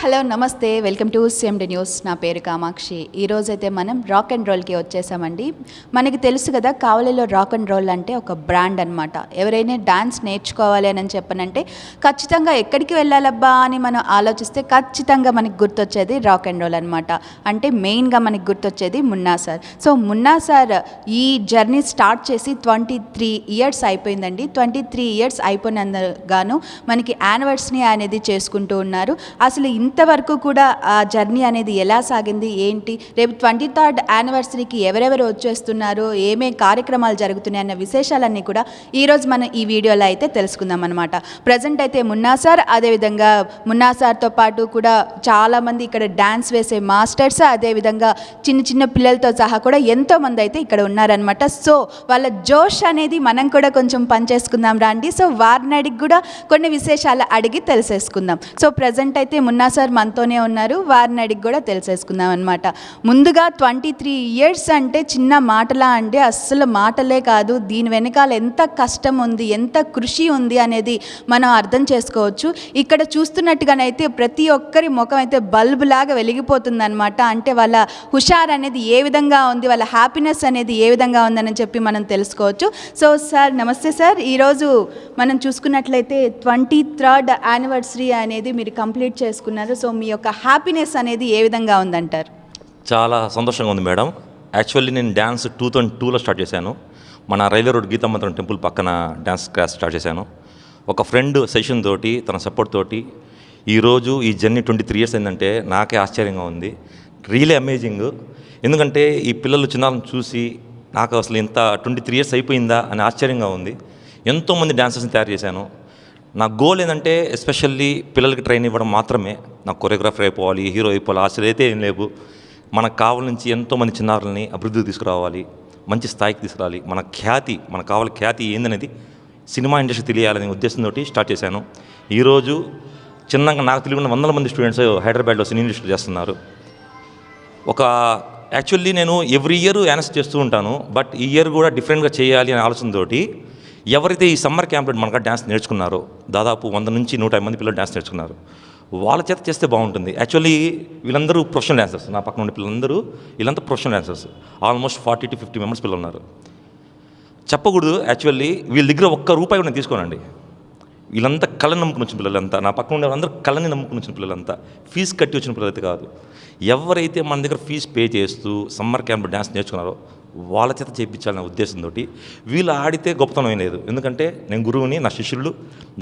Hello నమస్తే, welcome to CMD news. నా పేరు కామాక్షి. ఈరోజైతే మనం రాక్ అండ్ రోల్కి వచ్చేసామండి. మనకి తెలుసు కదా, కావలిలో రాక్ అండ్ రోల్ అంటే ఒక బ్రాండ్ అనమాట. ఎవరైనా డాన్స్ నేర్చుకోవాలి అని చెప్పనంటే ఖచ్చితంగా ఎక్కడికి వెళ్ళాలబ్బా అని మనం ఆలోచిస్తే ఖచ్చితంగా మనకి గుర్తొచ్చేది రాక్ అండ్ రోల్ అనమాట. అంటే మెయిన్గా మనకి గుర్తొచ్చేది Munna sir. So Munna sir ఈ జర్నీ స్టార్ట్ చేసి 23 ఇయర్స్ అయిపోయిందండి. 23 ఇయర్స్ అయిపోయినందుగాను మనకి యానివర్సరీ అనేది చేసుకుంటూ ఉన్నారు. అసలు ఇంతవరకు కూడా ఆ జర్నీ అనేది ఎలా సాగింది, ఏంటి, రేపు 23rd యానివర్సరీకి ఎవరెవరు వచ్చేస్తున్నారు, ఏమేం కార్యక్రమాలు జరుగుతున్నాయి అన్న విశేషాలన్నీ కూడా ఈరోజు మనం ఈ వీడియోలో అయితే తెలుసుకుందాం అనమాట. ప్రజెంట్ అయితే మున్నా సార్, అదేవిధంగా మున్నా సార్తో పాటు కూడా చాలామంది ఇక్కడ డ్యాన్స్ వేసే మాస్టర్స్, అదేవిధంగా చిన్న చిన్న పిల్లలతో సహా కూడా ఎంతోమంది అయితే ఇక్కడ ఉన్నారనమాట. సో వాళ్ళ జోష్ అనేది మనం కూడా కొంచెం పనిచేసుకుందాం రండి. సో వారిని అడిగి కూడా కొన్ని విశేషాలు అడిగి తెలిసేసుకుందాం. సో ప్రజెంట్ అయితే మున్నా సార్ మనతోనే ఉన్నారు, వారిని అడిగి కూడా తెలిసేసుకుందాం అనమాట. ముందుగా 23 ఇయర్స్ అంటే చిన్న మాటలా అండి, అస్సలు మాటలే కాదు. దీని వెనకాల ఎంత కష్టం ఉంది, ఎంత కృషి ఉంది అనేది మనం అర్థం చేసుకోవచ్చు. ఇక్కడ చూస్తున్నట్టుగానైతే ప్రతి ఒక్కరి ముఖం అయితే బల్బు లాగా వెలిగిపోతుంది అనమాట. అంటే వాళ్ళ హుషార్ అనేది ఏ విధంగా ఉంది, వాళ్ళ హ్యాపీనెస్ అనేది ఏ విధంగా ఉందని చెప్పి మనం తెలుసుకోవచ్చు. సో సార్ నమస్తే సార్. ఈరోజు మనం చూసుకున్నట్లయితే 23rd యానివర్సరీ అనేది మీరు కంప్లీట్ చేసుకున్నారు. సో మీ యొక్క హ్యాపీనెస్ అనేది ఏ విధంగా ఉందంటారు? చాలా సంతోషంగా ఉంది మేడం. యాక్చువల్లీ నేను డ్యాన్స్ 2002లో స్టార్ట్ చేశాను. మన రైల్వే రోడ్ గీతామంత్రం టెంపుల్ పక్కన డ్యాన్స్ క్లాస్ స్టార్ట్ చేశాను. ఒక ఫ్రెండ్ సెషన్ తోటి, తన సపోర్ట్ తోటి ఈరోజు ఈ జర్నీ 23 ఇయర్స్ అయిందంటే నాకే ఆశ్చర్యంగా ఉంది. Really amazing. ఎందుకంటే ఈ పిల్లలు చిన్నాలను చూసి నాకు అసలు ఇంత 23 ఇయర్స్ అయిపోయిందా అని ఆశ్చర్యంగా ఉంది. ఎంతోమంది డాన్సర్స్ని తయారు చేశాను. నా గోల్ ఏంటంటే ఎస్పెషల్లీ పిల్లలకి ట్రైన్ ఇవ్వడం మాత్రమే. నాకు కొరియోగ్రాఫర్ అయిపోవాలి, హీరో అయిపోవాలి, ఆశలు అయితే ఏం లేవు. మనకు కావాల నుంచి ఎంతోమంది చిన్నారులని అభివృద్ధికి తీసుకురావాలి, మంచి స్థాయికి తీసుకురావాలి. మనకు కావాలి ఖ్యాతి ఏందనేది సినిమా ఇండస్ట్రీ తెలియాలనే ఉద్దేశంతో స్టార్ట్ చేశాను. ఈరోజు చిన్నగా నాకు తెలియకుండా 100 మంది స్టూడెంట్స్ హైదరాబాద్లో సినీ ఇండస్ట్రీ చేస్తున్నారు. యాక్చువల్లీ నేను ఎవ్రీ ఇయర్ యానస్ చేస్తూ ఉంటాను, బట్ ఈ ఇయర్ కూడా డిఫరెంట్గా చేయాలి అనే ఆలోచనతోటి ఎవరైతే ఈ సమ్మర్ క్యాంప్లో మనకు డ్యాన్స్ నేర్చుకున్నారో, దాదాపు 100 నుంచి 150 మంది పిల్లలు డ్యాన్స్ నేర్చుకున్నారు, వాళ్ళ చేత చేస్తే బాగుంటుంది. యాక్చువల్లీ వీళ్ళందరూ ప్రొఫెషనల్ డ్యాన్సర్స్. నా పక్కన ఉండే పిల్లలందరూ వీళ్ళంతా professional dancers. Almost 40 to 50 members పిల్లలు ఉన్నారు. చెప్పకూడదు, యాక్చువల్లీ వీళ్ళ దగ్గర ఒక్క రూపాయి కూడా నేను తీసుకోనండి. వీళ్ళంతా కళని నమ్ముకుని వచ్చిన పిల్లలంతా, నా పక్కన ఉండే వాళ్ళందరూ కళని నమ్ముకుని వచ్చిన పిల్లలంతా, ఫీజు కట్టి వచ్చిన పిల్లలైతే కాదు. ఎవరైతే మన దగ్గర ఫీజు పే చేస్తూ సమ్మర్ క్యాంప్లో డ్యాన్స్ నేర్చుకున్నారో వాళ్ళ చేత చేయించాలనే ఉద్దేశంతో వీళ్ళు ఆడితే గొప్పతనం ఏం లేదు. ఎందుకంటే నేను గురువుని, నా శిష్యులు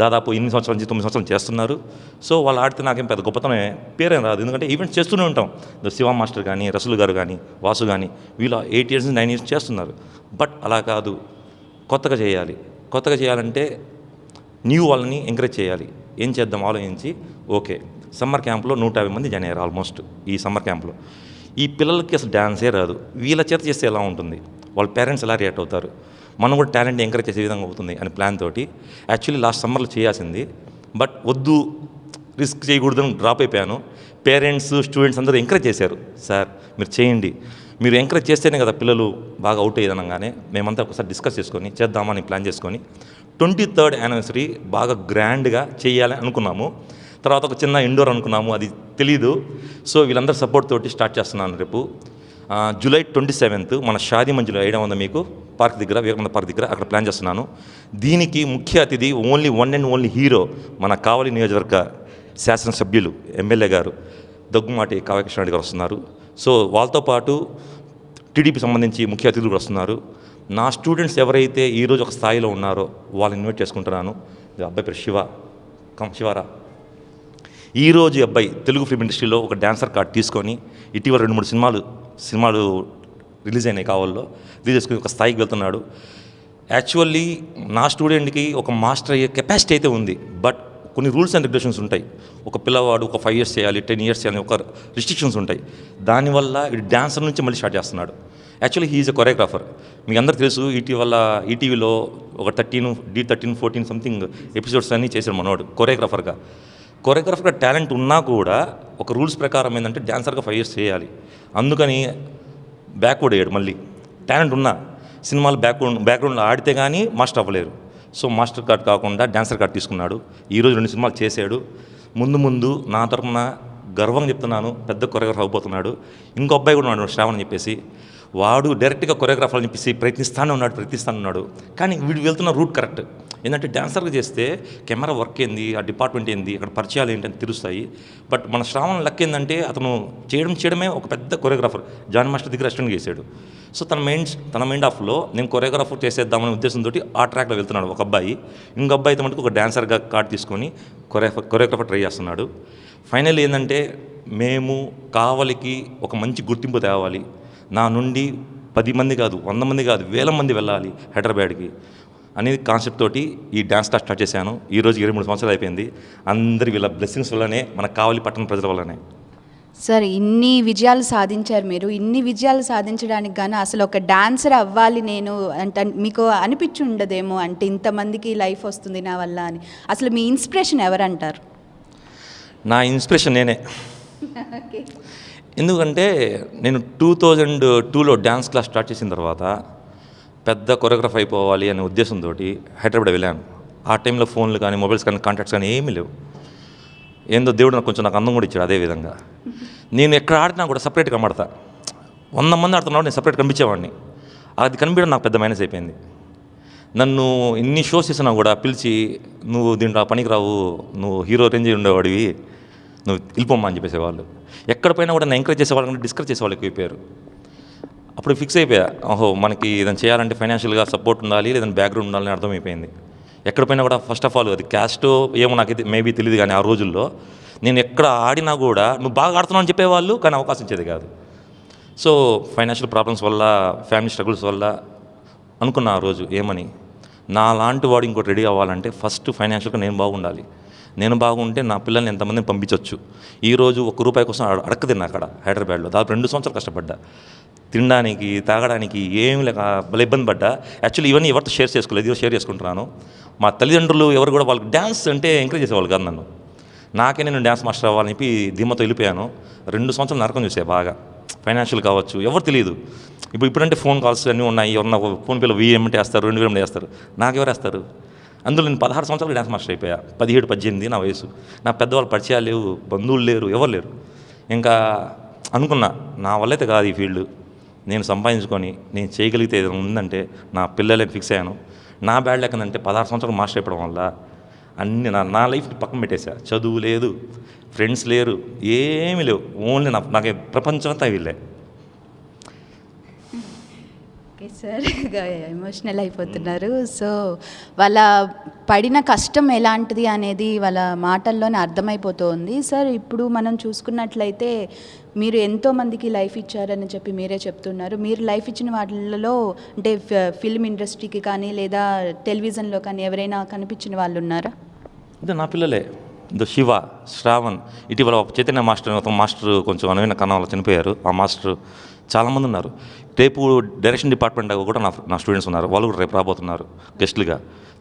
దాదాపు 8 సంవత్సరాల నుంచి 9 సంవత్సరాలు చేస్తున్నారు. సో వాళ్ళు ఆడితే నాకేం పెద్ద గొప్పతనం పేరేం రాదు. ఎందుకంటే ఈవెంట్స్ చేస్తూనే ఉంటాం. శివ మాస్టర్ కానీ, రసూల్ గారు కానీ, వాసు కానీ, వీళ్ళు 8 years నుంచి 9 years చేస్తున్నారు. బట్ అలా కాదు, కొత్తగా చేయాలంటే న్యూ వాళ్ళని ఎంకరేజ్ చేయాలి. ఏం చేద్దాం ఆలోచించి, ఓకే సమ్మర్ క్యాంప్లో 150 మంది జాయిన్ అయ్యారు ఆల్మోస్ట్. ఈ సమ్మర్ క్యాంప్లో ఈ పిల్లలకి అసలు డ్యాన్సే రాదు. వీళ్ళ చేత చేస్తే ఎలా ఉంటుంది, వాళ్ళ పేరెంట్స్ ఎలా రియాక్ట్ అవుతారు, మనం కూడా టాలెంట్ ఎంకరేజ్ చేసే విధంగా అవుతుంది అని ప్లాన్ తోటి యాక్చువల్లీ లాస్ట్ సమ్మర్లో చేయాల్సింది, బట్ వద్దు రిస్క్ చేయకూడదని డ్రాప్ అయిపోయాను. పేరెంట్స్, స్టూడెంట్స్ అందరూ ఎంకరేజ్ చేశారు. సార్ మీరు చేయండి, మీరు ఎంకరేజ్ చేస్తేనే కదా పిల్లలు బాగా అవుట్ అయ్యేదనగానే మేమంతా ఒకసారి డిస్కస్ చేసుకొని చేద్దామని ప్లాన్ చేసుకొని 23rd యానివర్సరీ బాగా గ్రాండ్గా చేయాలని అనుకున్నాము. తర్వాత ఒక చిన్న ఇండోర్ అనుకున్నాము, అది తెలీదు. సో వీళ్ళందరూ సపోర్ట్ తోటి స్టార్ట్ చేస్తున్నాను. రేపు July 27th మన షాదీ మంజులో ఐడియా ఉందా మీకు, పార్క్ దగ్గర, వివేకానంద పార్క్ దగ్గర, అక్కడ ప్లాన్ చేస్తున్నాను. దీనికి ముఖ్య అతిథి ఓన్లీ హీరో మన కావలి నియోజకవర్గ శాసనసభ్యులు ఎమ్మెల్యే గారు దగ్గుమాటి కావ్యకృష్ణారెడ్డి గారు వస్తున్నారు. సో వాళ్ళతో పాటు టీడీపీ సంబంధించి ముఖ్య అతిథులు కూడా వస్తున్నారు. నా స్టూడెంట్స్ ఎవరైతే ఈరోజు ఒక స్థాయిలో ఉన్నారో వాళ్ళని ఇన్వైట్ చేసుకుంటున్నాను. అబ్బాయి పేరు శివారా. ఈరోజు అబ్బాయి తెలుగు ఫిల్మ్ ఇండస్ట్రీలో ఒక డాన్సర్ కార్డ్ తీసుకొని ఇటీవల 2-3 సినిమాలు రిలీజ్ అయినాయి కావాల్లో, రిలీజ్ చేసుకుని ఒక స్థాయికి వెళ్తున్నాడు. యాక్చువల్లీ నా స్టూడెంట్కి ఒక మాస్టర్ అయ్యే కెపాసిటీ అయితే ఉంది, బట్ కొన్ని రూల్స్ అండ్ రెగ్యులేషన్స్ ఉంటాయి. ఒక పిల్లవాడు ఒక 5 years చేయాలి, 10 years చేయాలి, ఒక రిస్ట్రిక్షన్స్ ఉంటాయి. దానివల్ల ఈ డాన్సర్ నుంచి మళ్ళీ స్టార్ట్ చేస్తున్నాడు. Actually he is a choreographer. మీకు అందరూ తెలుసు, ఈటీవీలో ఒక 13, 14 సంథింగ్ ఎపిసోడ్స్ అన్నీ చేశాడు మనోడు కొరియోగ్రాఫర్గా టాలెంట్ ఉన్నా కూడా ఒక రూల్స్ ప్రకారం ఏంటంటే డాన్సర్గా 5 years చేయాలి. అందుకని బ్యాక్వర్డ్ అయ్యాడు. మళ్ళీ టాలెంట్ ఉన్నా సినిమాలు బ్యాక్గ్రౌండ్లో ఆడితే కానీ మాస్టర్ అవ్వలేరు. సో మాస్టర్ కార్డ్ కాకుండా డాన్సర్ కార్డ్ తీసుకున్నాడు. ఈరోజు 2 సినిమాలు చేశాడు. ముందు నా తరఫున గర్వంగా చెప్తున్నాను, పెద్ద కొరియోగ్రాఫర్ అవబోతున్నాడు. ఇంకో అబ్బాయి కూడా ఉన్నాడు శ్రావణ్ అని చెప్పేసి, వాడు డైరెక్ట్గా కొరియోగ్రాఫర్ అని చెప్పేసి ప్రయత్నిస్తానే ఉన్నాడు. కానీ వీడు వెళ్తున్న రూట్ కరెక్ట్. ఏంటంటే డాన్సర్గా చేస్తే కెమెరా వర్క్ ఏంది, ఆ డిపార్ట్మెంట్ ఏంది, అక్కడ పరిచయాలు ఏంటి అని తెలుస్తాయి. బట్ మన శ్రావణ్ లక్ ఏంటంటే అతను చేయడమే ఒక పెద్ద కొరియోగ్రాఫర్. జాన్ మాస్టర్ దగ్గర అసిస్టెంట్ చేశాడు. సో తన మైండ్ ఆఫ్లో నేను కొరియోగ్రాఫర్ చేసేద్దామనే ఉద్దేశంతో ఆ ట్రాక్లో వెళ్తున్నాడు ఒక అబ్బాయి. ఇంకో అబ్బాయి అయితే మటుకు ఒక డాన్సర్గా కార్డు తీసుకొని కొరియోగ్రాఫర్ ట్రై చేస్తున్నాడు. ఫైనల్ ఏంటంటే మేము కావలికి ఒక మంచి గుర్తింపు తేవాలి, నా నుండి 10 మంది కాదు, 100 మంది కాదు, 1000 మంది వెళ్ళాలి హైదరాబాద్కి అనేది కాన్సెప్ట్ తోటి ఈ డ్యాన్స్ క్లాస్ స్టార్ట్ చేశాను. ఈరోజు 23 సంవత్సరాలు అయిపోయింది. అందరి వీళ్ళ బ్లెస్సింగ్స్ వల్లనే, మన కావలి పట్టణ ప్రజల వల్లనే. సార్, ఇన్ని విజయాలు సాధించారు మీరు. ఇన్ని విజయాలు సాధించడానికి గాను అసలు ఒక డాన్సర్ అవ్వాలి నేను అంటే మీకు అనిపించి ఉండదేమో, అంటే ఇంతమందికి లైఫ్ వస్తుంది నా వల్ల అని. అసలు మీ ఇన్స్పిరేషన్ ఎవరంటారు? నా ఇన్స్పిరేషన్ నేనే. ఎందుకంటే నేను 2002లో డ్యాన్స్ క్లాస్ స్టార్ట్ చేసిన తర్వాత పెద్ద కొరియోగ్రాఫర్ అయిపోవాలి అనే ఉద్దేశంతో హైదరాబాద్ వెళ్ళాను. ఆ టైంలో ఫోన్లు కానీ, మొబైల్స్ కానీ, కాంటాక్ట్స్ కానీ ఏమీ లేవు. ఏందో దేవుడు నాకు అందం కూడా ఇచ్చాడు. అదేవిధంగా నేను ఎక్కడ ఆడినా కూడా సపరేట్గా కనబడతా. 100 మంది ఆడుతున్నాడు, నేను సపరేట్ కనిపించేవాడిని. అది కనిపించడం నాకు పెద్ద మైనస్ అయిపోయింది. నన్ను ఇన్ని షోస్ చేసినా కూడా పిలిచి, నువ్వు దీంట్లో పనికి రావు, నువ్వు హీరో రేంజ్ ఉండేవాడివి, నువ్వు వెళ్ళిపోమ్మా అని చెప్పేసేవాళ్ళు. ఎక్కడ పోయినా కూడా నేను ఎంకరేజ్ చేసేవాళ్ళు కంటే డిస్కరేజ్ చేసేవాళ్ళు ఎక్కువైపోయారు. అప్పుడు ఫిక్స్ అయిపోయా, ఓహో మనకి ఏదైనా చేయాలంటే ఫైనాన్షియల్గా సపోర్ట్ ఉండాలి, లేదంటే బ్యాక్గ్రౌండ్ ఉండాలని అర్థమైపోయింది. ఎక్కడ పోయినా కూడా ఫస్ట్ ఆఫ్ ఆల్ అది క్యాస్ట్ ఏమో నాకైతే మేబీ తెలియదు, కానీ ఆ రోజుల్లో నేను ఎక్కడ ఆడినా కూడా నువ్వు బాగా ఆడుతున్నావు అని చెప్పేవాళ్ళు, కానీ అవకాశం ఇచ్చేది కాదు. సో ఫైనాన్షియల్ ప్రాబ్లమ్స్ వల్ల, ఫ్యామిలీ స్ట్రగుల్స్ వల్ల అనుకున్నా ఆ రోజు ఏమని, నా లాంటి వాడు ఇంకోటి రెడీ అవ్వాలంటే ఫస్ట్ ఫైనాన్షియల్గా నేను బాగుండాలి. నేను బాగుంటే నా పిల్లల్ని ఎంతమందిని పంపించవచ్చు. ఈరోజు ₹1 కోసం అడక్కదిన్నా అక్కడ హైదరాబాద్లో. దాదాపు 2 సంవత్సరాలు కష్టపడ్డా. తినడానికి, తాగడానికి ఏమి లేక భలే ఇబ్బంది పడ్డా. యాక్చువల్లీ ఇవన్నీ ఎవరితో షేర్ చేసుకోలేదు, ఇది షేర్ చేసుకుంటున్నాను. మా తల్లిదండ్రులు ఎవరు కూడా వాళ్ళకి డ్యాన్స్ అంటే ఎంకరేజ్ చేసేవాళ్ళు కాదు నన్ను. నాకే నేను డ్యాన్స్ మాస్టర్ అవ్వాలని చెప్పి ధీమాతో వెళ్ళిపోయాను. 2 సంవత్సరాలు నరకం చూసే బాగా. ఫైనాన్షియల్ కావచ్చు, ఎవరు తెలియదు. ఇప్పుడంటే ఫోన్ కాల్స్ అన్నీ ఉన్నాయి. ఎవరన్నా ఫోన్పేలో 1000 ఏమంటే వేస్తారు, 2000 వేస్తారు. నాకెవరు వేస్తారు? అందులో నేను 16 సంవత్సరాలు డ్యాన్స్ మాస్టర్ అయిపోయా. 17, 18 నా వయసు. నా పెద్దవాళ్ళు పరిచయాలు లేవు, బంధువులు లేరు, ఎవరు లేరు. ఇంకా అనుకున్నా, నా వల్లైతే కాదు ఈ ఫీల్డ్, నేను సంపాదించుకొని నేను చేయగలిగితే ఏదైనా ఉందంటే నా పిల్లలే ఫిక్స్ అయ్యాను. నా బ్యాడ్ లేకనంటే 16 సంవత్సరాలు మాస్టర్ అయిపోవడం వల్ల అన్నీ నా లైఫ్ పక్కన పెట్టేశా. చదువు లేదు, ఫ్రెండ్స్ లేరు, ఏమీ లేవు. ఓన్లీ నాకు ప్రపంచం అంతా వీళ్ళే. ఓకే సార్, ఎమోషనల్ అయిపోతున్నారు. సో వాళ్ళ పడిన కష్టం ఎలాంటిది అనేది వాళ్ళ మాటల్లోనే అర్థమైపోతుంది. సార్, ఇప్పుడు మనం చూసుకున్నట్లయితే మీరు ఎంతోమందికి లైఫ్ ఇచ్చారని చెప్పి మీరే చెప్తున్నారు. మీరు లైఫ్ ఇచ్చిన వాళ్ళలో అంటే ఫిల్మ్ ఇండస్ట్రీకి కానీ లేదా టెలివిజన్లో కానీ ఎవరైనా కనిపించిన వాళ్ళు ఉన్నారా? అంటే నా పిల్లలే. శివ, శ్రావణ్, ఇటీవల చైతన్య మాస్టర్ కొంచెం అనువైన కారణాలు చనిపోయారు. ఆ మాస్టర్ చాలామంది ఉన్నారు. రేపు డైరెక్షన్ డిపార్ట్మెంట్ కూడా నా స్టూడెంట్స్ ఉన్నారు. వాళ్ళు కూడా రేపు రాబోతున్నారు గెస్టులుగా.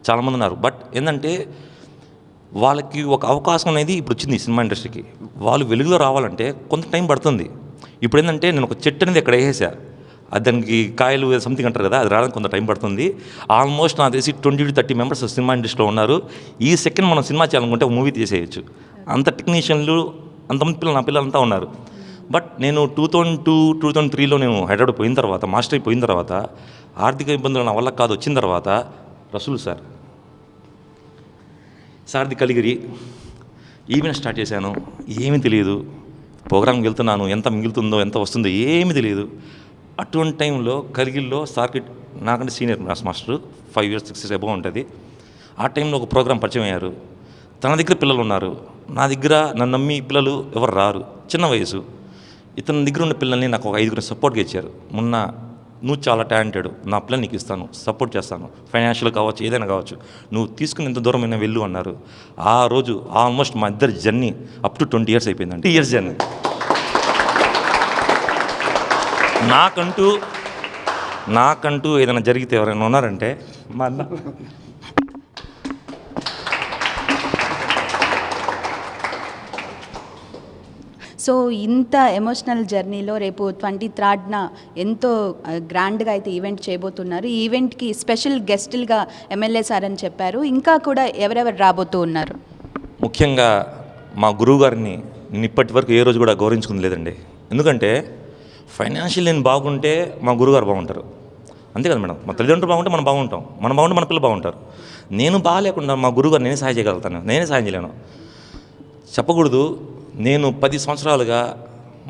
చాలామంది ఉన్నారు. బట్ ఏంటంటే వాళ్ళకి ఒక అవకాశం అనేది ఇప్పుడు వచ్చింది సినిమా ఇండస్ట్రీకి. వాళ్ళు వెలుగులో రావాలంటే కొంత టైం పడుతుంది. ఇప్పుడు ఏంటంటే నేను ఒక చెట్టు అనేది ఇక్కడ వేసేసా, అది దానికి కాయలు సంథింగ్ అంటారు కదా, అది రావడానికి కొంత టైం పడుతుంది. ఆల్మోస్ట్ నాకు తెలిసి 20 to 30 మెంబర్స్ సినిమా ఇండస్ట్రీలో ఉన్నారు. ఈ సెకండ్ మనం సినిమా చేయాలనుకుంటే ఒక మూవీ తీసేయచ్చు. అంత టెక్నీషియన్లు, అంతమంది నా పిల్లలంతా ఉన్నారు. బట్ నేను 2002, 2003లో నేను హైదరాబాద్ పోయిన తర్వాత, మాస్టర్ అయిపోయిన తర్వాత, ఆర్థిక ఇబ్బందులు నా వల్ల కాదు వచ్చిన తర్వాత రసూల్ సార్ది కలిగిరి ఈవెంట్ స్టార్ట్ చేశాను. ఏమీ తెలియదు. ప్రోగ్రామ్కి వెళ్తున్నాను, ఎంత మిగులుతుందో ఎంత వస్తుందో ఏమీ తెలియదు. అటువంటి టైంలో కలిగిరిలో సార్కి నాకంటే senior master 5 years 6 years above ఉంటుంది. ఆ టైంలో ఒక ప్రోగ్రాం పరిచయం అయ్యారు. తన దగ్గర పిల్లలు ఉన్నారు, నా దగ్గర నన్ను నమ్మి పిల్లలు ఎవరు రారు, చిన్న వయసు. ఇతని దగ్గర ఉన్న పిల్లల్ని నాకు ఒక 5 సపోర్ట్గా ఇచ్చారు. మొన్న నువ్వు చాలా టాలెంటెడ్, నా పిల్లలు నీకు ఇస్తాను, సపోర్ట్ చేస్తాను, ఫైనాన్షియల్ కావచ్చు, ఏదైనా కావచ్చు, నువ్వు తీసుకుని ఎంత దూరమైనా వెళ్ళు అన్నారు. ఆ రోజు ఆల్మోస్ట్ మా ఇద్దరి జర్నీ అప్ టు 20 years అయిపోయిందండి. 20 years జర్నీ. నాకంటూ ఏదైనా జరిగితే ఎవరైనా ఉన్నారంటే మా అన్న. సో ఇంత ఎమోషనల్ జర్నీలో రేపు 23rd ఎంతో గ్రాండ్గా అయితే ఈవెంట్ చేయబోతున్నారు. ఈ ఈవెంట్కి స్పెషల్ గెస్టులుగా ఎమ్మెల్యే సార్ అని చెప్పారు. ఇంకా కూడా ఎవరెవరు రాబోతూ ఉన్నారు? ముఖ్యంగా మా గురువు గారిని నేను ఇప్పటి వరకు ఏ రోజు కూడా గౌరవించుకుంది లేదండి. ఎందుకంటే ఫైనాన్షియల్ నేను బాగుంటే మా గురుగారు బాగుంటారు, అంతే కదా మేడం. మా తల్లిదండ్రులు బాగుంటే మనం బాగుంటాం, మనం బాగుంటే మన పిల్లలు బాగుంటారు. నేను బాగాలేకుండా మా గురుగారు నేనే సహాయం చేయగలుగుతాను, నేనే సహాయం చేయలేను. చెప్పకూడదు, నేను 10 సంవత్సరాలుగా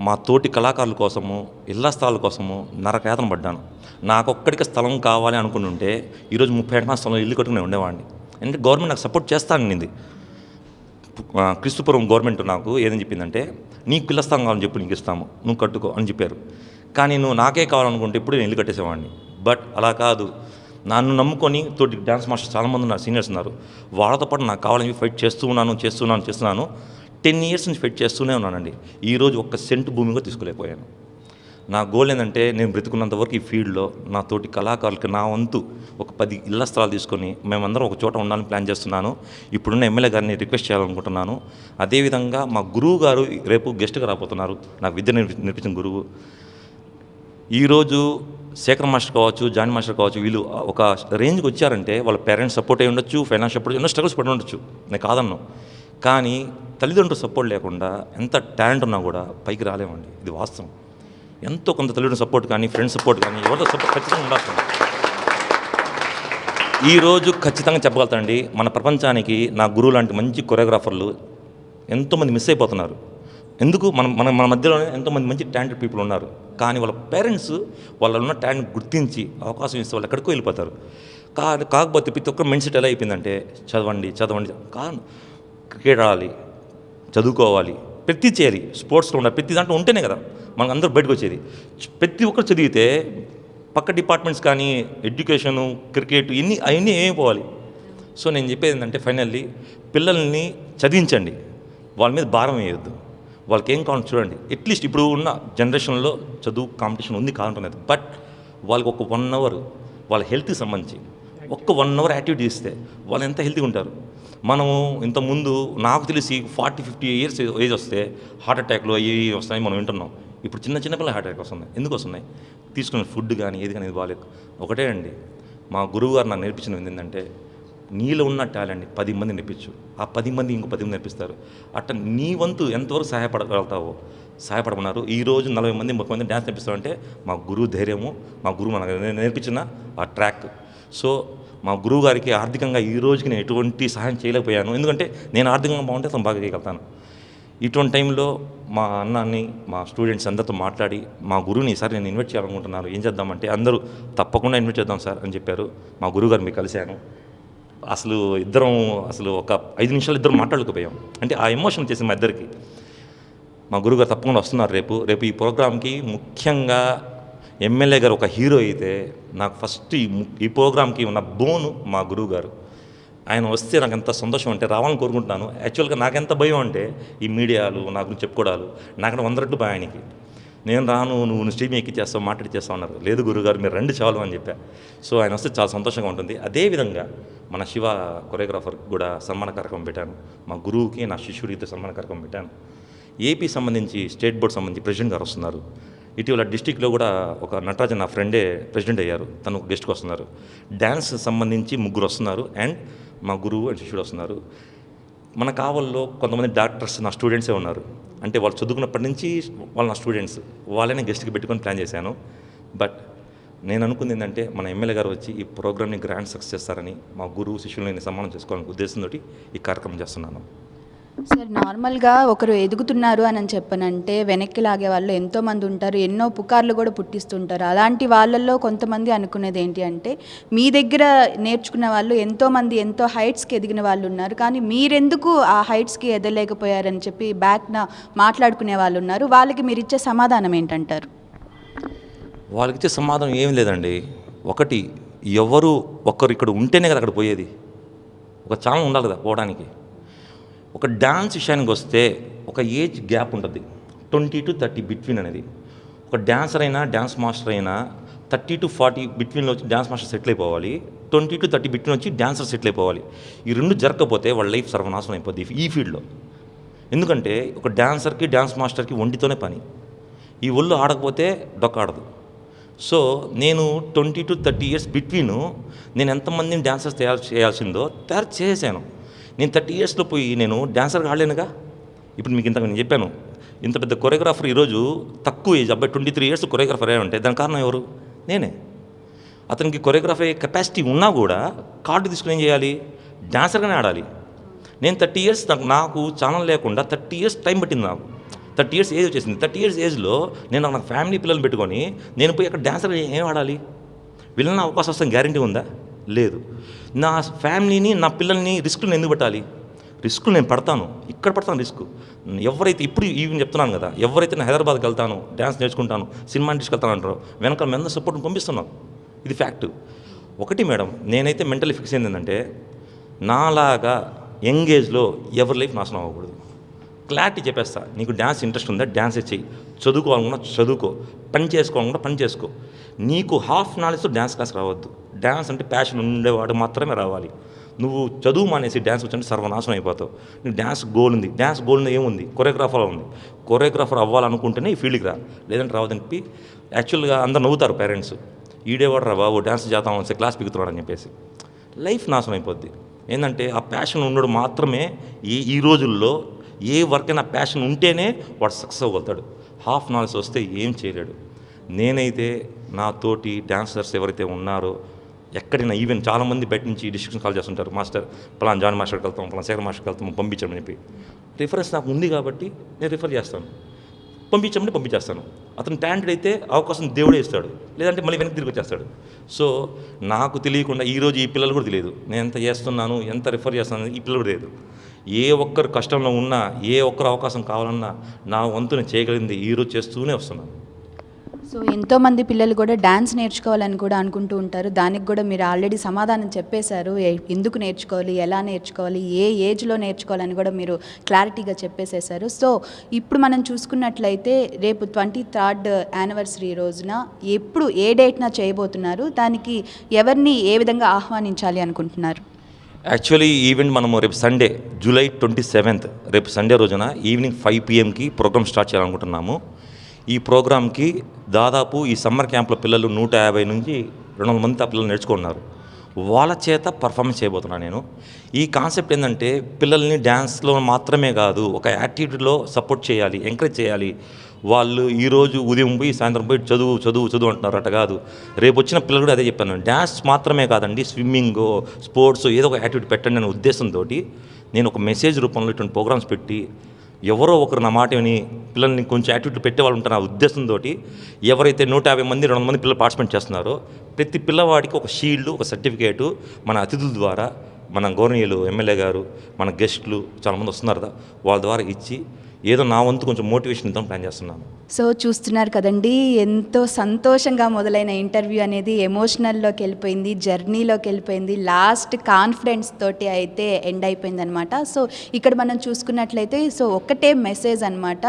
మా తోటి కళాకారుల కోసము, ఇళ్ల స్థలాల కోసము నరకయాతన పడ్డాను. నాకొక్కడికి స్థలం కావాలి అనుకుని ఉంటే ఈరోజు 30 ఎకరాల స్థలంలో ఇల్లు కట్టుకుని ఉండేవాడిని. అంటే గవర్నమెంట్ నాకు సపోర్ట్ చేస్తాననింది. క్రిస్తుపురం గవర్నమెంట్ నాకు ఏదని చెప్పిందంటే, నీకు ఇళ్ల స్థలం కావాలని చెప్పి నీకు ఇస్తాము, నువ్వు కట్టుకో అని చెప్పారు. కానీ నువ్వు నాకే కావాలనుకుంటే ఇప్పుడు నేను ఇల్లు కట్టేసేవాడిని. బట్ అలా కాదు, నన్ను నమ్ముకొని తోటి డ్యాన్స్ మాస్టర్స్ చాలామంది ఉన్నారు, సీనియర్స్ ఉన్నారు. వాళ్ళతో పాటు నాకు కావాలని ఫైట్ చేస్తున్నాను. 10 ఇయర్స్ నుంచి ఫైట్ చేస్తూనే ఉన్నానండి. ఈరోజు ఒక్క సెంటు భూమి కూడా తీసుకోలేకపోయాను. నా గోల్ ఏంటంటే, నేను బ్రతుకున్నంత వరకు ఈ ఫీల్డ్లో నా తోటి కళాకారులకి నా వంతు ఒక 10 ఇళ్ల స్థలాలు తీసుకొని మేమందరం ఒక చోట ఉండాలని ప్లాన్ చేస్తున్నాను. ఇప్పుడున్న ఎమ్మెల్యే గారిని రిక్వెస్ట్ చేయాలనుకుంటున్నాను. అదేవిధంగా మా గురువు గారు రేపు గెస్ట్గా రాబోతున్నారు, నాకు విద్య నేర్పించిన గురువు. ఈరోజు శేఖర్ మాస్టర్ కావచ్చు, జానీ మాస్టర్ కావచ్చు, వీళ్ళు ఒక రేంజ్కి వచ్చారంటే వాళ్ళ పేరెంట్స్ సపోర్ట్ అయి ఉండొచ్చు, ఫైనాన్షియల్ సపోర్ట్, ఎన్నో స్ట్రగుల్స్ పడి ఉండొచ్చు, నేను కాదన్నాను. కానీ తల్లిదండ్రులు సపోర్ట్ లేకుండా ఎంత టాలెంట్ ఉన్నా కూడా పైకి రాలేమండి, ఇది వాస్తవం. ఎంతో కొంత తల్లిదండ్రుల సపోర్ట్ కానీ, ఫ్రెండ్స్ సపోర్ట్ కానీ, ఎవరితో సపోర్ట్ ఖచ్చితంగా ఉండాల్సింది. ఈరోజు ఖచ్చితంగా చెప్పగలుగుతానండి, మన ప్రపంచానికి నా గురువు లాంటి మంచి కొరియోగ్రాఫర్లు ఎంతోమంది మిస్ అయిపోతున్నారు. ఎందుకు మన మధ్యలోనే ఎంతోమంది మంచి టాలెంటెడ్ పీపుల్ ఉన్నారు. కానీ వాళ్ళ పేరెంట్స్ వాళ్ళ ఉన్న టాలెంట్ గుర్తించి అవకాశం ఇస్తే వాళ్ళు ఎక్కడికో వెళ్ళిపోతారు. కాకపోతే ప్రతి ఒక్క మైండ్ సెట్ ఎలా అయిపోయిందంటే, చదవండి కాదు, క్రికెట్ ఆడాలి, చదువుకోవాలి, ప్రతి చేయాలి, స్పోర్ట్స్లో ఉండాలి, ప్రతి దాంట్లో ఉంటేనే కదా మనకు అందరూ బయటకు వచ్చేది. ప్రతి ఒక్కరు చదివితే పక్క డిపార్ట్మెంట్స్ కానీ, ఎడ్యుకేషను, క్రికెట్ అవన్నీ ఏమైపోవాలి. సో నేను చెప్పేది ఏంటంటే, ఫైనల్లీ పిల్లల్ని చదివించండి, వాళ్ళ మీద భారం వేయొద్దు. వాళ్ళకి ఏం కావాలో చూడండి. అట్లీస్ట్ ఇప్పుడు ఉన్న జనరేషన్లో చదువు కాంపిటీషన్ ఉంది కాదంటున్నది, బట్ వాళ్ళకి ఒక 1 అవర్ వాళ్ళ హెల్త్కి సంబంధించి ఒక్క 1 అవర్ యాక్టివిటీ ఇస్తే వాళ్ళు ఎంత హెల్తీగా ఉంటారు. మనము ఇంతకుముందు నాకు తెలిసి 40-50 ఇయర్స్ ఏజ్ వస్తే హార్ట్ అటాక్లు అవి వస్తాయి మనం వింటున్నాం. ఇప్పుడు చిన్న పిల్లలు హార్ట్ అటాక్ వస్తున్నాయి. ఎందుకు వస్తున్నాయి? తీసుకున్న ఫుడ్ కానీ ఏది కానీ బాగాలేదు. ఒకటే అండి, మా గురువు గారు నాకు నేర్పించినది ఏంటంటే, నీలో ఉన్న టాలెంట్ని 10 మంది నేర్పించు, ఆ 10 మంది ఇంకో 10 మంది నేర్పిస్తారు. అట్లా నీ వంతు ఎంతవరకు సహాయపడగలుగుతావో సహాయపడమన్నారు. ఈరోజు 40 మంది 30 మంది డ్యాన్స్ నేర్పిస్తామంటే మా గురువు ధైర్యము, మా గురువు మనకు నేర్పించిన ఆ ట్రాక్. సో మా గురువు గారికి ఆర్థికంగా ఈ రోజుకి నేను ఎటువంటి సహాయం చేయలేకపోయాను. ఎందుకంటే నేను ఆర్థికంగా బాగుంటే తను బాగా చేయగలుగుతాను. ఇటువంటి టైంలో మా అన్నాన్ని, మా స్టూడెంట్స్ అందరితో మాట్లాడి మా గురువుని ఈసారి నేను ఇన్వైట్ చేయాలనుకుంటున్నాను, ఏం చేద్దామంటే అందరూ తప్పకుండా ఇన్వైట్ చేద్దాం సార్ అని చెప్పారు. మా గురువుగారు మీకు కలిశాను. ఇద్దరం ఒక 5 నిమిషాలు ఇద్దరు మాట్లాడలేకపోయాం. అంటే ఆ ఎమోషన్ వచ్చేసి మా ఇద్దరికి. మా గురువుగారు తప్పకుండా వస్తున్నారు రేపు ఈ ప్రోగ్రామ్కి. ముఖ్యంగా ఎమ్మెల్యే గారు ఒక హీరో అయితే, నాకు ఫస్ట్ ఈ ప్రోగ్రామ్కి ఉన్న బోను మా గురువు గారు. ఆయన వస్తే నాకు ఎంత సంతోషం అంటే రావాలని కోరుకుంటున్నాను. యాక్చువల్గా నాకెంత భయం అంటే, ఈ మీడియాలు నా గురించి చెప్పుకోవడాలు నాకంటే 100 రెట్లు భయం ఆయనకి. నేను రాను, నువ్వు స్ట్రీమ్ ఎక్కిచ్చేస్తావు, మాట్లాడిచ్చేస్తావు అన్నారు. లేదు గురుగారు, మీరు రండి చాలు అని చెప్పా. సో ఆయన వస్తే చాలా సంతోషంగా ఉంటుంది. అదేవిధంగా మన శివ కొరియోగ్రాఫర్కి కూడా సన్మాన కార్యక్రమం పెట్టాను. మా గురువుకి, నా శిష్యుడికి సన్మాన కార్యక్రమం పెట్టాను. ఏపీ సంబంధించి స్టేట్ బోర్డు సంబంధించి ప్రెసిడెంట్ గారు వస్తున్నారు. ఇటీవల డిస్టిక్లో కూడా ఒక నటరాజన్ నా ఫ్రెండే ప్రెసిడెంట్ అయ్యారు, తను గెస్ట్కి వస్తున్నారు. డ్యాన్స్ సంబంధించి 3 వస్తున్నారు, అండ్ మా గురువు అండ్ శిష్యుడు వస్తున్నారు. మన కావల్లో కొంతమంది డాక్టర్స్ నా స్టూడెంట్సే ఉన్నారు. అంటే వాళ్ళు చదువుకున్నప్పటి నుంచి వాళ్ళు నా స్టూడెంట్స్, వాళ్ళనే గెస్ట్కి పెట్టుకొని ప్లాన్ చేశాను. బట్ నేను అనుకుంది ఏంటంటే, మన ఎమ్మెల్యే గారు వచ్చి ఈ ప్రోగ్రామ్ని గ్రాండ్ సక్సెస్ చేస్తారని, మా గురువు శిష్యులని సన్మానం చేసుకోవాలని ఉద్దేశంతో ఈ కార్యక్రమం చేస్తున్నాను. సార్, నార్మల్గా ఒకరు ఎదుగుతున్నారు అని చెప్పనంటే వెనక్కి లాగే వాళ్ళు ఎంతోమంది ఉంటారు, ఎన్నో పుకార్లు కూడా పుట్టిస్తుంటారు. అలాంటి వాళ్ళల్లో కొంతమంది అనుకునేది ఏంటి అంటే, మీ దగ్గర నేర్చుకున్న వాళ్ళు ఎంతోమంది ఎంతో హైట్స్కి ఎదిగిన వాళ్ళు ఉన్నారు, కానీ మీరెందుకు ఆ హైట్స్కి ఎదలేకపోయారని చెప్పి బ్యాక్న మాట్లాడుకునే వాళ్ళు ఉన్నారు. వాళ్ళకి మీరు ఇచ్చే సమాధానం ఏంటంటారు? వాళ్ళకి ఇచ్చే సమాధానం ఏం లేదండి. ఒకటి, ఒకరు ఇక్కడ ఉంటేనే కదా అక్కడ పోయేది. ఒక ఛానల్ ఉండాలి కదా పోవడానికి. ఒక డ్యాన్స్ విషయానికి వస్తే ఒక ఏజ్ గ్యాప్ ఉంటుంది, 20 to 30 బిట్వీన్ అనేది. ఒక డ్యాన్సర్ అయినా, డ్యాన్స్ మాస్టర్ అయినా 30 to 40 బిట్వీన్లో వచ్చి డ్యాన్స్ మాస్టర్ సెటిల్ అయిపోవాలి, 20 to 30 బిట్వీన్ వచ్చి డ్యాన్సర్ సెటిల్ అయిపోవాలి. ఈ 2 జరగకపోతే వాళ్ళ లైఫ్ సర్వనాశనం అయిపోద్ది ఈ ఫీల్డ్లో. ఎందుకంటే ఒక డ్యాన్సర్కి, డ్యాన్స్ మాస్టర్కి ఒంటితోనే పని. ఈ ఒళ్ళు ఆడకపోతే డొక్క ఆడదు. సో నేను 20 to 30 ఇయర్స్ బిట్వీను నేను ఎంతమందిని డ్యాన్సర్స్ తయారు చేయాల్సిందో తయారు చేశాను. నేను 30 ఇయర్స్లో పోయి నేను డాన్సర్గా ఆడలేనుగా. ఇప్పుడు మీకు ఇంతకు నేను చెప్పాను, ఇంత పెద్ద కొరియోగ్రాఫర్ ఈరోజు తక్కువ ఏజ్ అబ్బాయి 23 years కొరియోగ్రాఫర్ అయ్యా ఉంటే దాని కారణం ఎవరు? నేనే. అతనికి కొరియోగ్రాఫర్ అయ్యే కెపాసిటీ ఉన్నా కూడా కార్డు తీసుకుని ఏం చేయాలి? డాన్సర్గానే ఆడాలి. నేను 30 years నాకు ఛానల్ లేకుండా 30 years టైం పట్టింది. నాకు 30 years ఏజ్ వచ్చేసింది. 30 years ఏజ్లో నేను నాకు ఫ్యామిలీ పిల్లలు పెట్టుకొని నేను పోయి అక్కడ డాన్సర్ ఏం ఆడాలి? వీళ్ళని అవకాశం వస్తాను గ్యారంటీ ఉందా? లేదు. నా ఫ్యామిలీని నా పిల్లల్ని రిస్కులు ఎందుకు పెట్టాలి? రిస్కులు నేను పడతాను, ఇక్కడ పడతాను రిస్క్. ఎవరైతే ఇప్పుడు ఈవెన్ చెప్తున్నాను కదా, ఎవరైతే నేను హైదరాబాద్కి వెళ్తాను, డ్యాన్స్ నేర్చుకుంటాను, సినిమా ఇండస్ట్రీకి వెళ్తాను అంటారో వెనకాల మీద సపోర్ట్ని పంపిస్తున్నాను. ఇది ఫ్యాక్ట్. ఒకటి మేడం, నేనైతే మెంటలీ ఫిక్స్ అయింది ఏంటంటే నాలాగా యంగ్ ఏజ్లో ఎవరి లైఫ్ నాశనం అవ్వకూడదు. క్లారిటీ చెప్పేస్తా. నీకు డ్యాన్స్ ఇంట్రెస్ట్ ఉందా? డ్యాన్సే చెయ్యి. చదువుకోవాలన్నా చదువుకో, పని చేసుకోవాలన్నా పని చేసుకో. నీకు హాఫ్ నాలెడ్జ్తో డ్యాన్స్ క్లాస్ రావద్దు. డ్యాన్స్ అంటే ప్యాషన్ ఉండేవాడు మాత్రమే రావాలి. నువ్వు చదువు మానేసి డ్యాన్స్ వచ్చంటే సర్వనాశనం అయిపోతావు. నీకు డ్యాన్స్ గోల్ ఉంది. డ్యాన్స్ గోల్ ఏముంది? కొరియోగ్రాఫర్ ఉంది. కొరియోగ్రాఫర్ అవ్వాలనుకుంటేనే ఈ ఫీల్డ్కి రా, లేదంటే రావదని చెప్పి యాక్చువల్గా అందరు నవ్వుతారు పేరెంట్స్. ఈడేవాడు రా బాబు డ్యాన్స్ చేద్దాం వస్తే క్లాస్ పిగుతున్నాడు అని చెప్పేసి. లైఫ్ నాశనం అయిపోద్ది. ఏంటంటే ఆ ప్యాషన్ ఉండడం మాత్రమే ఈ రోజుల్లో ఏ వర్క్ అయినా ప్యాషన్ ఉంటేనే వాడు సక్సెస్ అవ్వగలుగుతాడు. హాఫ్ నాలెడ్జ్ వస్తే ఏం చేయలేడు. నేనైతే నా తోటి డాన్సర్స్ ఎవరైతే ఉన్నారో ఎక్కడైనా ఈవెన్ చాలామంది బయట నుంచి డిస్ట్రిక్షన్ కాల్ చేస్తుంటారు, మాస్టర్ పలానా జాన్ మాస్టర్కి వెళ్తాం, పలానా శేఖర్ మాస్టర్కి వెళ్తాం, పంపించమని చెప్పి. రిఫరెన్స్ నాకు ఉంది కాబట్టి నేను రిఫర్ చేస్తాను, పంపించమని పంపించేస్తాను. అతను టాలెంటెడ్ అయితే అవకాశం దేవుడే ఇస్తాడు, లేదంటే మళ్ళీ వెనక్కి తిరిగి వచ్చేస్తాడు. సో నాకు తెలియకుండా ఈరోజు ఈ పిల్లలు కూడా తెలియదు నేను ఎంత చేస్తున్నాను, ఎంత రిఫర్ చేస్తున్నాను ఈ పిల్లలు కూడా తెలియదు. ఏ ఒక్కరు కష్టంలో ఉన్నా, ఏ ఒక్కరు అవకాశం కావాలన్నా నా వంతుని చేయగలిగింది ఈరోజు చేస్తూనే వస్తున్నాను. సో ఎంతోమంది పిల్లలు కూడా డ్యాన్స్ నేర్చుకోవాలని కూడా అనుకుంటూ ఉంటారు. దానికి కూడా మీరు ఆల్రెడీ సమాధానం చెప్పేశారు. ఎందుకు నేర్చుకోవాలి, ఎలా నేర్చుకోవాలి, ఏ ఏజ్లో నేర్చుకోవాలని కూడా మీరు క్లారిటీగా చెప్పేసేశారు. సో ఇప్పుడు మనం చూసుకున్నట్లయితే రేపు 23rd యానివర్సరీ రోజున ఎప్పుడు ఏ డేట్న చేయబోతున్నారు, దానికి ఎవరిని ఏ విధంగా ఆహ్వానించాలి అనుకుంటున్నారు? యాక్చువల్లీ ఈవెంట్ మనము రేపు సండే జూలై 27th రేపు సండే రోజున ఈవినింగ్ 5 PM ప్రోగ్రామ్ స్టార్ట్ చేయాలనుకుంటున్నాము. ఈ ప్రోగ్రామ్కి దాదాపు ఈ సమ్మర్ క్యాంప్లో పిల్లలు 150 నుంచి 200 మంది ఆ పిల్లలు నేర్చుకున్నారు. వాళ్ళ చేత పర్ఫార్మెన్స్ చేయబోతున్నాను నేను. ఈ కాన్సెప్ట్ ఏంటంటే పిల్లల్ని డ్యాన్స్లో మాత్రమే కాదు, ఒక యాక్టివిటీలో సపోర్ట్ చేయాలి, ఎంకరేజ్ చేయాలి. వాళ్ళు ఈరోజు ఉదయం పోయి సాయంత్రం పోయి చదువు చదువు చదువు అంటున్నారు, అట్ట కాదు. రేపు వచ్చిన పిల్లలు కూడా అదే చెప్పాను, డ్యాన్స్ మాత్రమే కాదండి, స్విమ్మింగ్, స్పోర్ట్స్ ఏదో ఒక యాక్టివిటీ పెట్టండి అనే ఉద్దేశంతో నేను ఒక మెసేజ్ రూపంలో ఇటువంటి ప్రోగ్రామ్స్ పెట్టి ఎవరో ఒకరు నా మాట విని పిల్లల్ని కొంచెం యాక్టివిటీ పెట్టే వాళ్ళు ఉంటారు. ఆ ఉద్దేశంతో ఎవరైతే 150 మంది 200 మంది పిల్లలు పార్టిసిపేట్ చేస్తున్నారో ప్రతి పిల్లవాడికి ఒక షీల్డ్, ఒక సర్టిఫికేటు మన అతిథుల ద్వారా, మన గవర్నీయులు, ఎమ్మెల్యే గారు, మన గెస్టులు చాలామంది వస్తున్నారు కదా, వాళ్ళ ద్వారా ఇచ్చి ఏదో నా వంతు కొంచెం మోటివేషన్ ఇద్దాం ప్లాన్ చేస్తున్నాను. సో చూస్తున్నారు కదండి, ఎంతో సంతోషంగా మొదలైన ఇంటర్వ్యూ అనేది ఎమోషనల్లోకి వెళ్ళిపోయింది, జర్నీలోకి వెళ్ళిపోయింది, లాస్ట్ కాన్ఫిడెన్స్ తోటి అయితే ఎండ్ అయిపోయింది అనమాట. సో ఇక్కడ మనం చూసుకున్నట్లయితే సో ఒక్కటే మెసేజ్ అనమాట,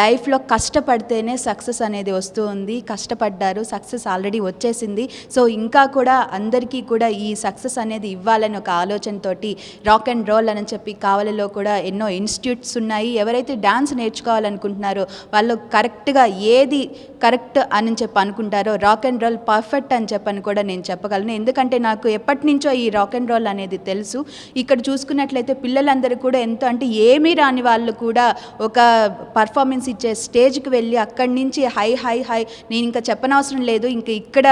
లైఫ్లో కష్టపడితేనే సక్సెస్ అనేది వస్తూ ఉంది. కష్టపడ్డారు, సక్సెస్ ఆల్రెడీ వచ్చేసింది. సో ఇంకా కూడా అందరికీ కూడా ఈ సక్సెస్ అనేది ఇవ్వాలని ఒక ఆలోచనతోటి రాక్ అండ్ రోల్ అని చెప్పి కావలిలో కూడా ఎన్నో ఇన్స్టిట్యూట్స్ ఉన్నాయి. ఎవరైతే డాన్స్ నేర్చుకోవాలనుకుంటున్నారో వాళ్ళు కరెక్ట్గా ఏది కరెక్ట్ అని చెప్పి అనుకుంటారో రాక్ అండ్ రోల్ పర్ఫెక్ట్ అని చెప్పని కూడా నేను చెప్పగలను. ఎందుకంటే నాకు ఎప్పటి నుంచో ఈ రాక్ అండ్ రోల్ అనేది తెలుసు. ఇక్కడ చూసుకున్నట్లయితే పిల్లలందరూ కూడా ఎంతో అంటే ఏమీ రాని వాళ్ళు కూడా ఒక పర్ఫార్మెన్స్ ఇచ్చే స్టేజ్కి వెళ్ళి అక్కడి నుంచి హై హై హై నేను ఇంకా చెప్పనవసరం లేదు, ఇంకా ఇక్కడ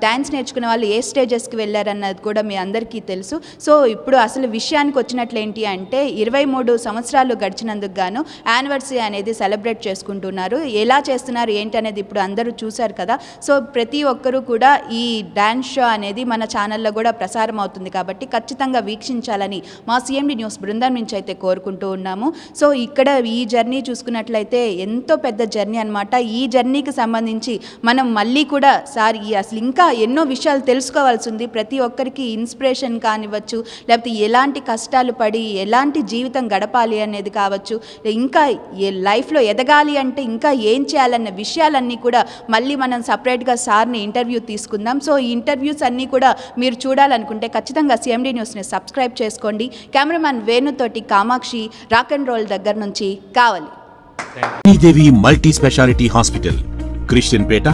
డ్యాన్స్ నేర్చుకునే వాళ్ళు ఏ స్టేజెస్కి వెళ్ళారన్నది కూడా మీ అందరికీ తెలుసు. సో ఇప్పుడు అసలు విషయానికి వచ్చినట్లు ఏంటి అంటే 23 సంవత్సరాలు గడిచినందుకు గాను యానివర్సరీ అనేది సెలబ్రేట్ చేసుకుంటున్నారు. ఎలా చేస్తున్నారు ఏంటి అనేది ఇప్పుడు అందరూ చూశారు కదా. సో ప్రతి ఒక్కరూ కూడా ఈ డ్యాన్స్ షో అనేది మన ఛానల్లో కూడా ప్రసారం అవుతుంది కాబట్టి ఖచ్చితంగా వీక్షించాలని మా సిఎండి న్యూస్ బృందం నుంచి అయితే కోరుకుంటూ ఉన్నాము. సో ఇక్కడ ఈ జర్నీ చూసుకున్నట్లయితే ఎంతో పెద్ద జర్నీ అనమాట. ఈ జర్నీకి సంబంధించి మనం మళ్ళీ కూడా అసలు ఇంకా ఎన్నో విషయాలు తెలుసుకోవాల్సి ఉంది. ప్రతి ఒక్కరికి ఇన్స్పిరేషన్ కానివ్వచ్చు, లేకపోతే ఎలాంటి కష్టాలు పడి ఎలాంటి జీవితం గడపాలి అనేది కావచ్చు, ఇంకా లైఫ్లో ఎదగాలి అంటే ఇంకా ఏం చేయాలన్న విషయాలన్నీ కూడా మళ్ళీ మనం సపరేట్గా సార్ని ఇంటర్వ్యూ తీసుకుందాం. సో ఈ ఇంటర్వ్యూస్ అన్నీ కూడా మీరు చూడాలనుకుంటే ఖచ్చితంగా సిఎండి న్యూస్ని సబ్స్క్రైబ్ చేసుకోండి. కెమెరామ్యాన్ వేణుతోటి కామాక్షి, రాక్ అండ్ రోల్ దగ్గర నుంచి కావాలి. Sridevi multi speciality hospital, Christian Peta,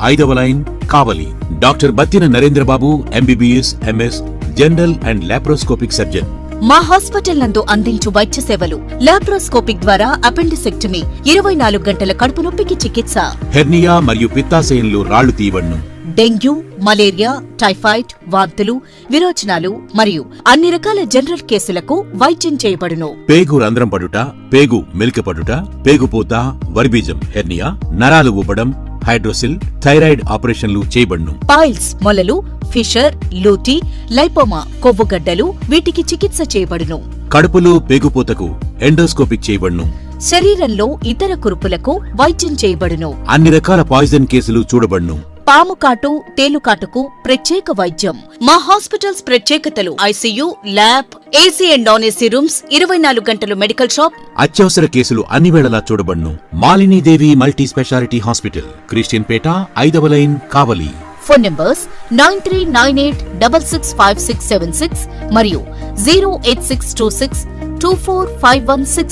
5వ line, Kavali. Doctor Battina Narendrababu, MBBS, MS, general and laparoscopic surgeon. మా హాస్పిటల్ నందు అందించు వైద్య సేవలు: లాప్రోస్కోపిక్ ద్వారా అపెండిసెక్టమీ, 24 గంటల కడుపు నొప్పికి చికిత్స, హెర్నియా మరియు పిత్తాశయంలో రాళ్లు తీయబడును. డెంగ్యూ, మలేరియా, టైఫాయిడ్, వాంతులు, విరోచనాలు మరియు అన్ని రకాల జనరల్ కేసులకు వైద్యం చేయబడును. పేగు రంధ్రం పడుట, పేగు మెలికపడుట, పేగుపూత, వర్బీజం, హెర్నియా, నరాలు ఉబ్బడం, హైడ్రోసిల్, థైరాయిడ్ ఆపరేషన్లు చేయబడును. పైల్స్, మొలలు, ఫిషర్, లూటీ, లైపోమా, కొవ్వుగడ్డలు వీటికి చికిత్స చేయబడును. కడుపులో పేగుపూతకు ఎండోస్కోపిక్ చేయబడును. శరీరంలో ఇతర కురుపులకు వైద్యం చేయబడును. అన్ని రకాల పాయిజన్ కేసులు చూడబడును. పాము కాటు, తేలుకాటుకు ప్రత్యేక వైద్యం. మా హాస్పిటల్స్ ప్రత్యేకతలు: ICU, lab, AC and non AC rooms, 24 గంటలు మెడికల్ షాప్. అత్యవసర కేసులు అన్ని వేళలా చూడబడును. Malinidevi multi speciality hospital, Christian Peta, 5వ లైన్, కావలి. ఫోన్ నంబర్స్ 9398665676 మరియు 08626245166.